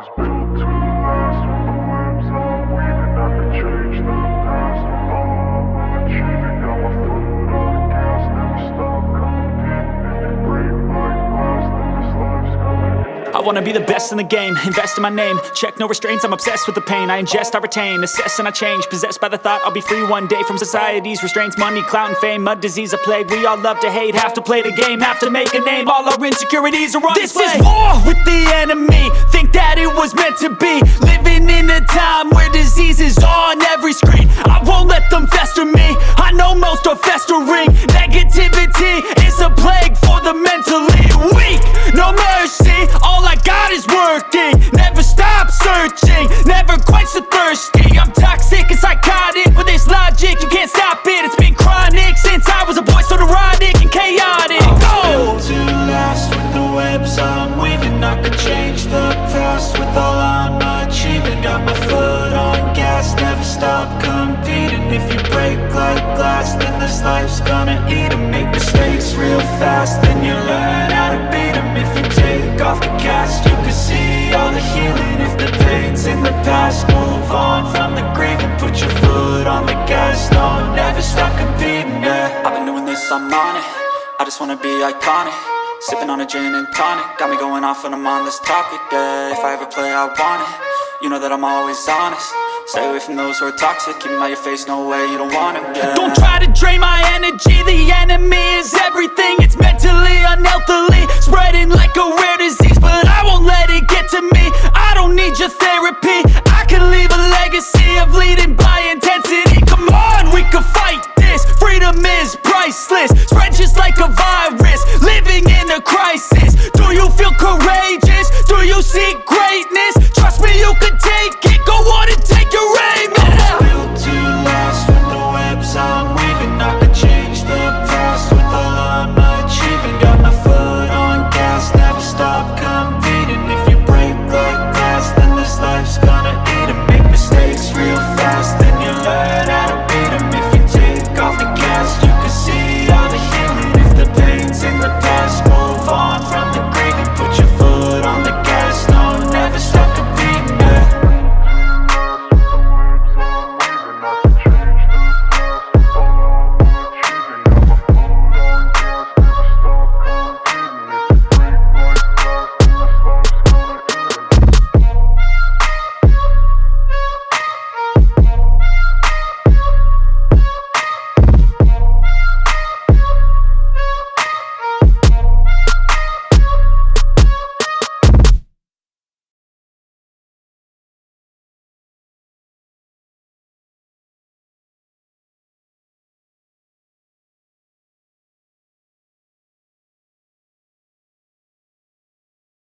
was built to last. With the webs I'm weaving, I could change the past. With all I'm achieving, got my foot on gas. Never stop competing. If you break like glass, then this life's gonna end. I wanna be the best in the game, invest in my name. Check no restraints, I'm obsessed with the pain. I ingest, I retain, assess and I change. Possessed by the thought I'll be free one day from society's restraints. Money, clout and fame, mud, disease, a plague. We all love to hate, have to play the game, have to make a name. All our insecurities are on display. This is war with the enemy, think that it was meant to be. Living in a time where disease is on every screen. I won't let them fester me, I know most are festering. Negativity is a plague for the mentally weak. No mercy, all I got is working. Never stop searching, never quench the thirsty. I'm toxic and psychotic, with this logic you can't stop it. It's been chronic since I was a boy, so neurotic and chaotic. Built to last. With the webs I'm weaving, I could change the past. With all I'm achieving, got my foot on gas. Never stop competing. If you break like glass, then this life's gonna eat 'em. Make mistakes real fast, then you learn how to beat 'em. If you take off the cast, you can see all the healing. If the pain's in the past, move on from the grieving. Put your foot on the gas, no, never stop competing, yeah. I've been doing this, I'm on it. I just wanna be iconic. Sipping on a gin and tonic, got me going off when I'm on this topic, yeah. If I ever play, I want it. You know that I'm always honest. Stay away from those who are toxic. Keep them out your face, no way, you don't want it, yeah. Don't try to drain my energy. The enemy is everything. It's mentally, unhealthily, spreading like a rare disease. But I won't let it get to me.